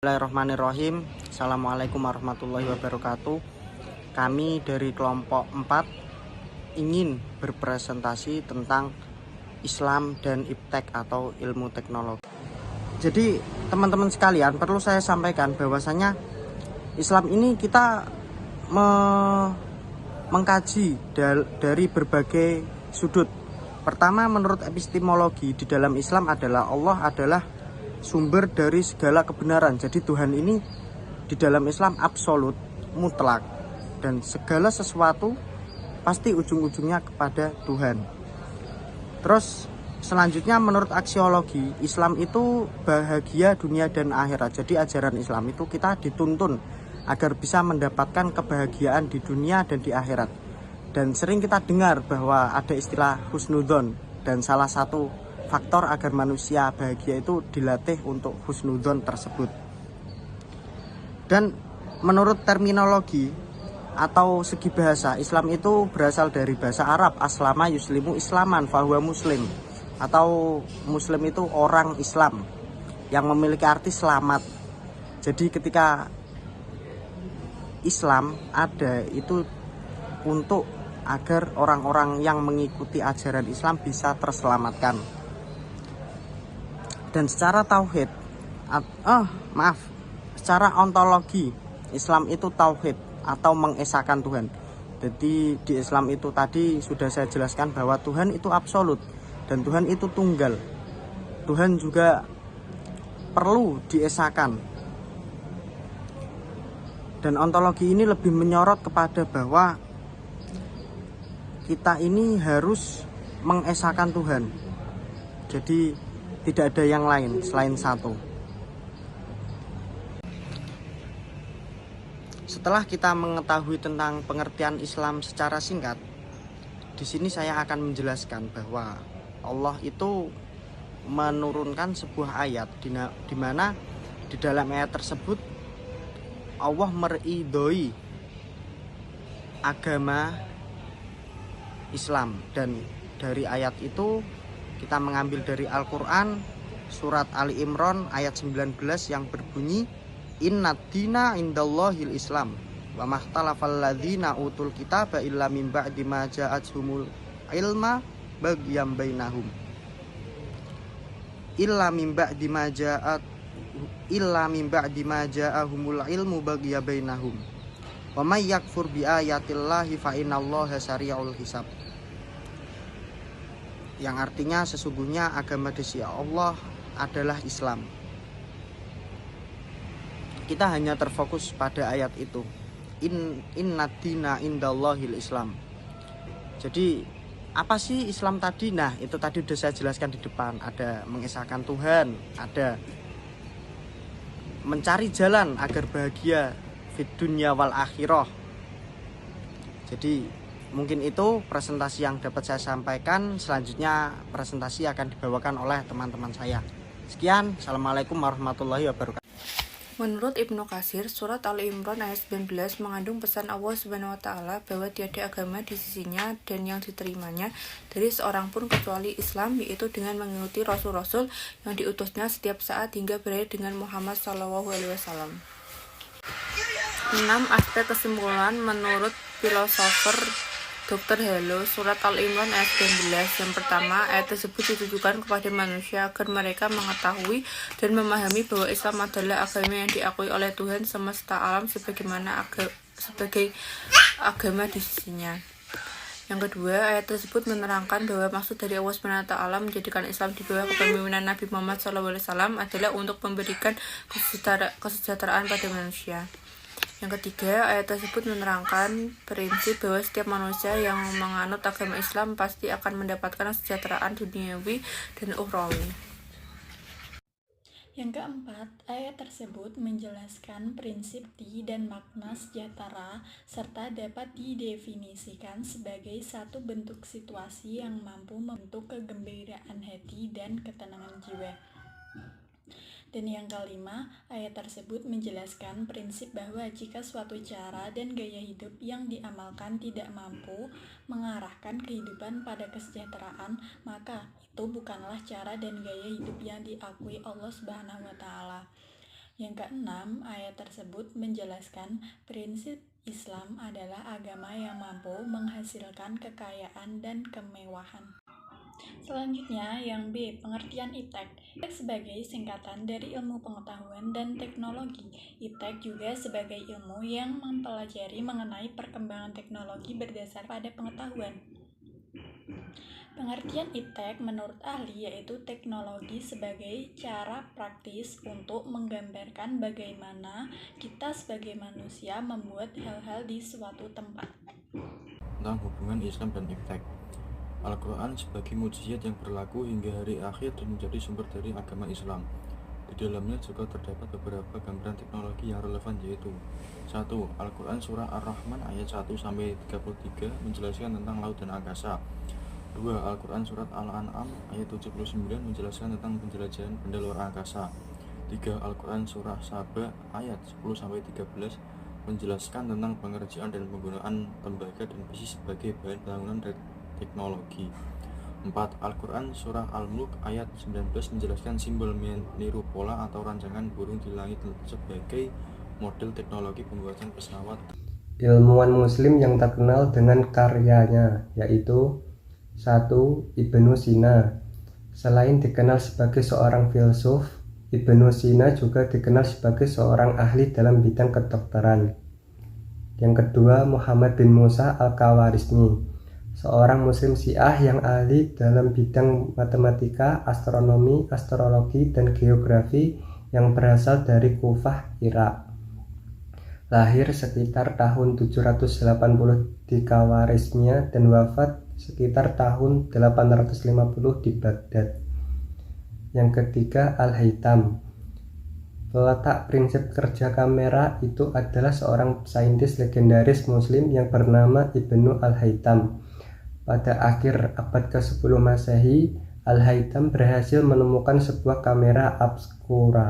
Bismillahirrahmanirrahim. Assalamualaikum warahmatullahi wabarakatuh. Kami dari kelompok 4 ingin berpresentasi tentang Islam dan iptek atau ilmu teknologi. Jadi teman-teman sekalian, perlu saya sampaikan bahwasanya Islam ini kita mengkaji dari berbagai sudut. Pertama, menurut epistemologi di dalam Islam adalah Allah adalah sumber dari segala kebenaran. Jadi Tuhan ini di dalam Islam absolut, mutlak, dan segala sesuatu pasti ujung-ujungnya kepada Tuhan. Terus selanjutnya menurut aksiologi, Islam itu bahagia dunia dan akhirat. Jadi ajaran Islam itu kita dituntun agar bisa mendapatkan kebahagiaan di dunia dan di akhirat. Dan sering kita dengar bahwa ada istilah husnudzon, dan salah satu faktor agar manusia bahagia itu dilatih untuk husnudzon tersebut. Dan menurut terminologi atau segi bahasa, Islam itu berasal dari bahasa Arab aslama yuslimu islaman fahuwa muslim, atau muslim itu orang Islam yang memiliki arti selamat. Jadi ketika Islam ada itu untuk agar orang-orang yang mengikuti ajaran Islam bisa terselamatkan. Dan secara tauhid, secara ontologi, Islam itu tauhid atau mengesahkan Tuhan. Jadi di Islam itu tadi sudah saya jelaskan bahwa Tuhan itu absolut dan Tuhan itu tunggal. Tuhan juga perlu diesahkan. Dan ontologi ini lebih menyorot kepada bahwa kita ini harus mengesahkan Tuhan. Jadi tidak ada yang lain selain satu. Setelah kita mengetahui tentang pengertian Islam secara singkat, di sini saya akan menjelaskan bahwa Allah itu menurunkan sebuah ayat di mana di dalam ayat tersebut Allah meridhoi agama Islam. Dan dari ayat itu kita mengambil dari Al-Quran surat Ali Imran ayat 19 yang berbunyi Innad dina indallahil Islam wa mahtalafal ladzina utul kitaba illa min ba'di ma ja'atuhumul ilma bagyam bainahum illa min ba'di ma ja'ahumul ilmu bagya bainahum wa may yakfur bi ayatillahi fa innallaha sari'ul hisab, yang artinya sesungguhnya agama di sisi Allah adalah Islam. Kita hanya terfokus pada ayat itu. Innad dina indallahil Islam. Jadi apa sih Islam tadi? Nah, itu tadi sudah saya jelaskan di depan. Ada mengesahkan Tuhan, ada mencari jalan agar bahagia fid dunya wal akhirah. Jadi mungkin itu presentasi yang dapat saya sampaikan. Selanjutnya presentasi akan dibawakan oleh teman-teman saya. Sekian, Assalamualaikum warahmatullahi wabarakatuh. Menurut Ibnu Katsir, surat Ali Imran ayat 19 mengandung pesan Allah Subhanahu wa taala bahwa tiada agama di sisinya dan yang diterimanya dari seorang pun kecuali Islam, yaitu dengan mengikuti rasul-rasul yang diutusnya setiap saat hingga berakhir dengan Muhammad SAW. 6. Aspek kesimpulan menurut filosofer Dr. Hello, surat Al-Imran ayat 19. Yang pertama, ayat tersebut ditujukan kepada manusia agar mereka mengetahui dan memahami bahwa Islam adalah agama yang diakui oleh Tuhan semesta alam sebagai agama di sisinya. Yang kedua, ayat tersebut menerangkan bahwa maksud dari Allah SWT menjadikan Islam di bawah kepemimpinan Nabi Muhammad SAW adalah untuk memberikan kesejahteraan pada manusia. Yang ketiga, ayat tersebut menerangkan prinsip bahwa setiap manusia yang menganut agama Islam pasti akan mendapatkan kesejahteraan duniawi dan ukhrawi. Yang keempat, ayat tersebut menjelaskan prinsip dan makna sejahtera serta dapat didefinisikan sebagai satu bentuk situasi yang mampu membentuk kegembiraan hati dan ketenangan jiwa. Dan yang kelima, ayat tersebut menjelaskan prinsip bahwa jika suatu cara dan gaya hidup yang diamalkan tidak mampu mengarahkan kehidupan pada kesejahteraan, maka itu bukanlah cara dan gaya hidup yang diakui Allah Subhanahu wa taala. Yang keenam, ayat tersebut menjelaskan prinsip Islam adalah agama yang mampu menghasilkan kekayaan dan kemewahan. Selanjutnya, yang B, pengertian iptek. Iptek sebagai singkatan dari ilmu pengetahuan dan teknologi. Iptek juga sebagai ilmu yang mempelajari mengenai perkembangan teknologi berdasar pada pengetahuan. Pengertian iptek menurut ahli yaitu teknologi sebagai cara praktis untuk menggambarkan bagaimana kita sebagai manusia membuat hal-hal di suatu tempat. Tentang hubungan Islam dan iptek. Al-Quran sebagai mukjizat yang berlaku hingga hari akhir dan menjadi sumber dari agama Islam. Di dalamnya juga terdapat beberapa gambaran teknologi yang relevan yaitu 1. Al-Quran Surah Ar-Rahman ayat 1-33 menjelaskan tentang laut dan angkasa. 2. Al-Quran Surat Al-An'am ayat 79 menjelaskan tentang penjelajahan benda luar angkasa. 3. Al-Quran Surah Saba ayat 10-13 menjelaskan tentang pengerjaan dan penggunaan tembaga dan besi sebagai bahan bangunan teknologi. 4. Al-Quran Surah Al-Mulk ayat 19 menjelaskan simbol meniru pola atau rancangan burung di langit sebagai model teknologi pembuatan pesawat. Ilmuwan muslim yang terkenal dengan karyanya yaitu 1. Ibnu Sina. Selain dikenal sebagai seorang filsuf, Ibnu Sina juga dikenal sebagai seorang ahli dalam bidang kedokteran. Yang kedua, Muhammad bin Musa Al-Khawarizmi, seorang muslim Syiah yang ahli dalam bidang matematika, astronomi, astrologi, dan geografi yang berasal dari Kufah, Irak. Lahir sekitar tahun 780 di Khawarizmia dan wafat sekitar tahun 850 di Baghdad. Yang ketiga, Al-Haytham. Peletak prinsip kerja kamera itu adalah seorang saintis legendaris muslim yang bernama Ibnu Al-Haytham. Pada akhir abad ke-10 Masehi, Al-Haytham berhasil menemukan sebuah kamera obskura